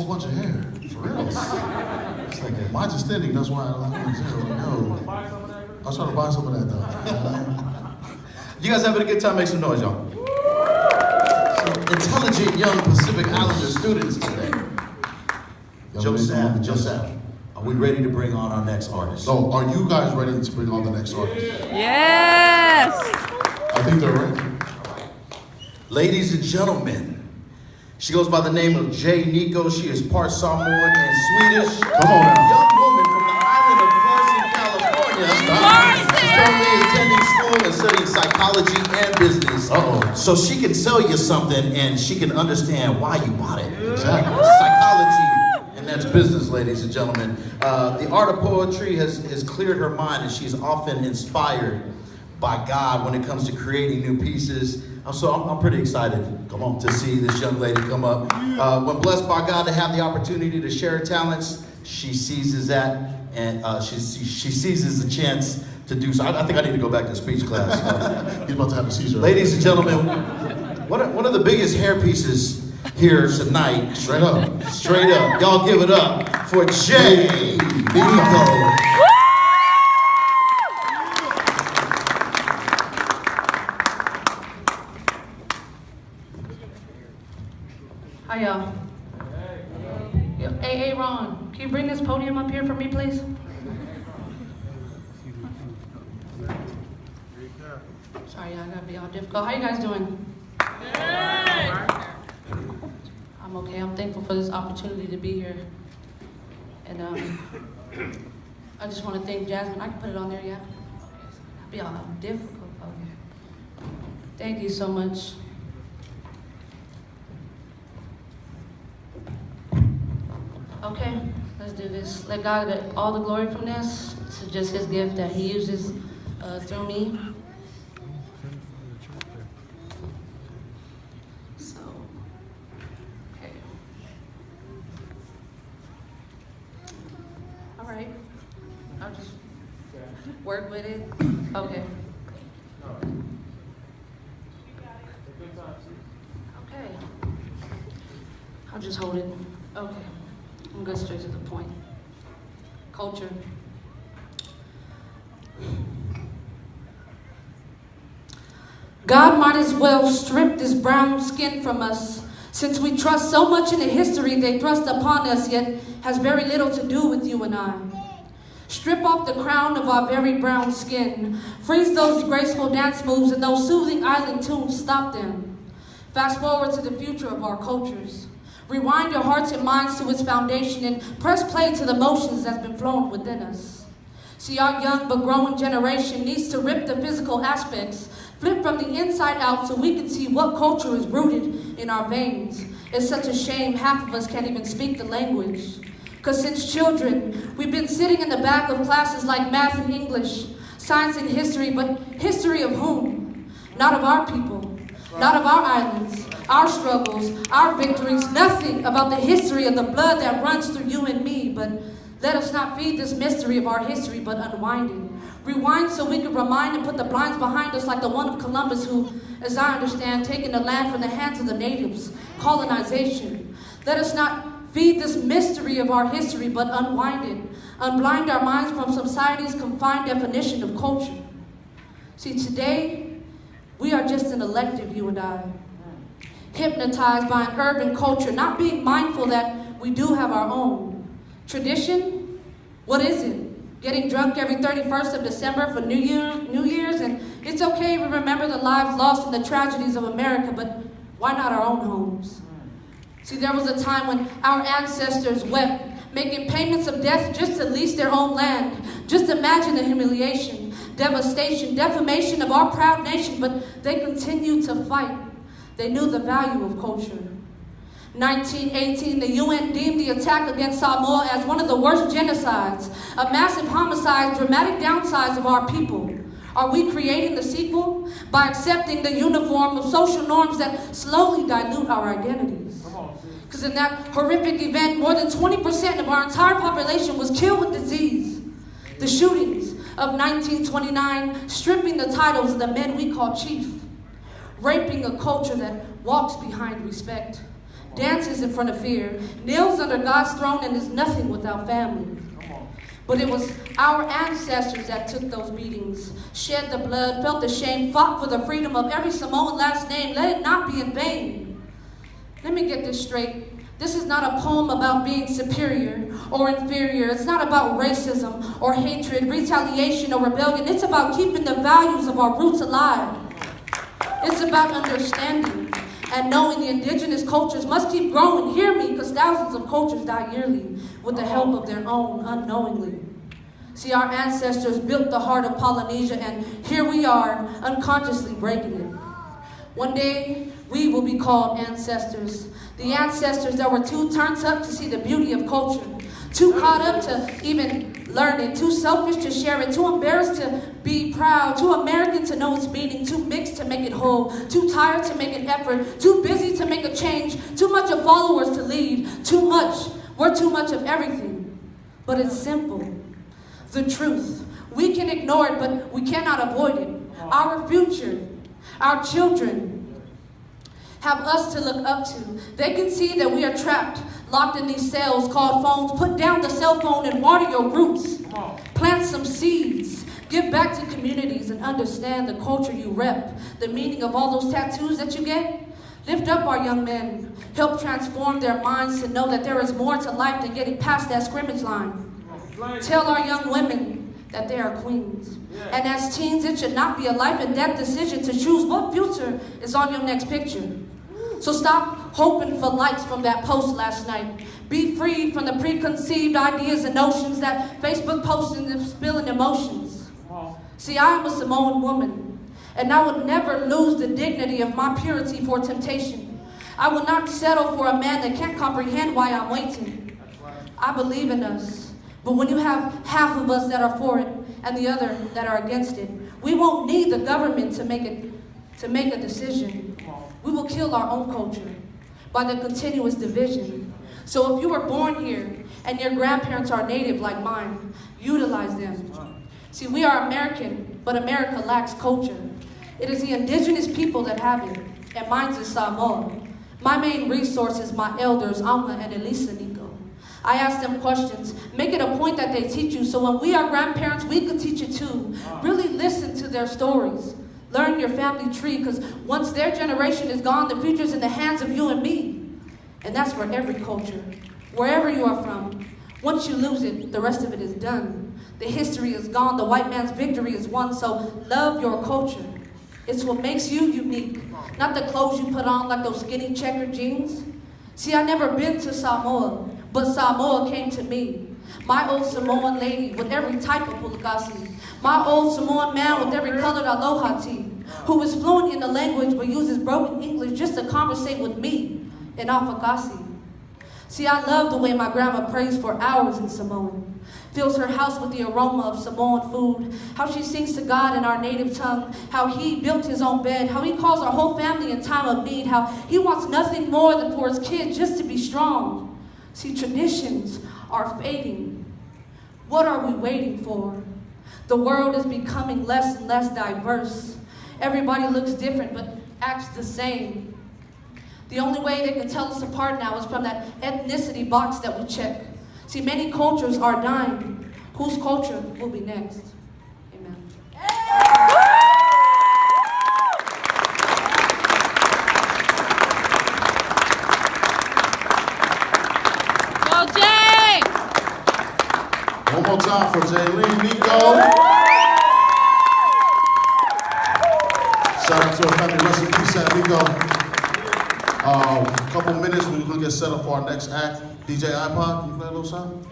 whole bunch of hair. For real. It's like, mine's just thinning, that's why I was like, yo. I was trying to buy some of that though. You guys having a good time? Make some noise, y'all. So, intelligent young Pacific Islander students today. Joseph, are we ready to bring on our next artist? So, are you guys ready to bring on the next artist? Yes! I think they're ready. Ladies and gentlemen, she goes by the name of Niko. She is part Samoan and Swedish. Come on now. Young woman from the island of California. She's currently attending school and studying psychology and business. Uh-oh. So she can sell you something and she can understand why you bought it. Exactly. Psychology, and that's business, ladies and gentlemen. The art of poetry has cleared her mind, and she's often inspired by God when it comes to creating new pieces. So I'm pretty excited to see this young lady come up. When blessed by God to have the opportunity to share her talents, she seizes that, and she seizes the chance to do so. I think I need to go back to speech class. He's about to have a seizure. Ladies and gentlemen, one of the biggest hair pieces here tonight. Straight up. Straight up. Y'all give it up for Niko. Hi, y'all. Hey, Ron, can you bring this podium up here for me, please? Sorry, I gotta be all difficult. How you guys doing? I'm okay. I'm thankful for this opportunity to be here. And I just want to thank Jasmine. I can put it on there, yeah? That'd be all difficult. Okay. Thank you so much. Okay, let's do this. Let God get all the glory from this. This is just His gift that He uses through me. So, okay. All right. I'll just work with it. Okay. Okay. I'll just hold it. Okay. I'm going straight to the point. Culture. God might as well strip this brown skin from us, since we trust so much in the history they thrust upon us, yet has very little to do with you and I. Strip off the crown of our very brown skin. Freeze those graceful dance moves and those soothing island tunes. Stop them. Fast forward to the future of our cultures. Rewind your hearts and minds to its foundation and press play to the motions that's been flowing within us. See, our young but growing generation needs to rip the physical aspects, flip from the inside out so we can see what culture is rooted in our veins. It's such a shame half of us can't even speak the language. Because since children, we've been sitting in the back of classes like math and English, science and history, but history of whom? Not of our people, not of our islands, our struggles, our victories, nothing about the history of the blood that runs through you and me. But let us not feed this mystery of our history, but unwind it. Rewind so we can remind and put the blinds behind us like the one of Columbus who, as I understand, taking the land from the hands of the natives, colonization. Let us not feed this mystery of our history, but unwind it. Unblind our minds from society's confined definition of culture. See, today, we are just an elective, you and I. Hypnotized by an urban culture, not being mindful that we do have our own. Tradition? What is it? Getting drunk every 31st of December for New Year's, and it's okay we remember the lives lost in the tragedies of America, but why not our own homes? See, there was a time when our ancestors wept, making payments of death just to lease their own land. Just imagine the humiliation, devastation, defamation of our proud nation, but they continued to fight. They knew the value of culture. 1918, the UN deemed the attack against Samoa as one of the worst genocides, a massive homicide, dramatic downsides of our people. Are we creating the sequel? By accepting the uniform of social norms that slowly dilute our identities. Because in that horrific event, more than 20% of our entire population was killed with disease. The shootings of 1929, stripping the titles of the men we call chief. Raping a culture that walks behind respect. dances in front of fear, kneels under God's throne, and is nothing without family. But it was our ancestors that took those beatings, shed the blood, felt the shame, fought for the freedom of every Samoan last name. Let it not be in vain. Let me get this straight. This is not a poem about being superior or inferior. It's not about racism or hatred, retaliation or rebellion. It's about keeping the values of our roots alive. It's about understanding and knowing the indigenous cultures must keep growing. Hear me, because thousands of cultures die yearly with the help of their own unknowingly. See, our ancestors built the heart of Polynesia, and here we are unconsciously breaking it. One day, we will be called ancestors. The ancestors that were too turned up to see the beauty of culture, too caught up to even learn it, too selfish to share it, too embarrassed to be proud, too American to know its meaning, too mixed to make it whole, too tired to make an effort, too busy to make a change, too much of followers to lead, too much. We're too much of everything. But it's simple. The truth. We can ignore it, but we cannot avoid it. Our future, our children, have us to look up to. They can see that we are trapped, locked in these cells called phones. Put down the cell phone and water your roots. Plant some seeds. Give back to communities and understand the culture you rep, the meaning of all those tattoos that you get. Lift up our young men. Help transform their minds to know that there is more to life than getting past that scrimmage line. Tell our young women that they are queens. And as teens, it should not be a life and death decision to choose what future is on your next picture. So stop hoping for likes from that post last night. Be free from the preconceived ideas and notions that Facebook posting and spilling emotions. See, I am a Samoan woman, and I would never lose the dignity of my purity for temptation. I will not settle for a man that can't comprehend why I'm waiting. I believe in us, but when you have half of us that are for it and the other that are against it, we won't need the government to make a decision. We will kill our own culture by the continuous division. So if you were born here and your grandparents are native like mine, utilize them. See, we are American, but America lacks culture. It is the indigenous people that have it, and mine is Samoa. My main resource is my elders, Alma and Elisa Niko. I ask them questions. Make it a point that they teach you, so when we are grandparents, we could teach it too. Really listen to their stories. Learn your family tree, because once their generation is gone, the future's in the hands of you and me. And that's for every culture, wherever you are from. Once you lose it, the rest of it is done. The history is gone, the white man's victory is won, so love your culture. It's what makes you unique, not the clothes you put on like those skinny checkered jeans. See, I never been to Samoa, but Samoa came to me. My old Samoan lady with every type of pulakasi. My old Samoan man with every colored aloha tee, who is fluent in the language but uses broken English just to conversate with me in Afakasi. See, I love the way my grandma prays for hours in Samoan, fills her house with the aroma of Samoan food, how she sings to God in our native tongue, how he built his own bed, how he calls our whole family in time of need, how he wants nothing more than for his kids just to be strong. See, traditions are fading. What are we waiting for? The world is becoming less and less diverse. Everybody looks different but acts the same. The only way they can tell us apart now is from that ethnicity box that we check. See, many cultures are dying. Whose culture will be next? Amen. Go, Jay! One more time for Jayleen, Niko. Shout out to our family. Rest in peace, Niko. Couple minutes, we're gonna get set up for our next act. DJ iPod, can you play a little song?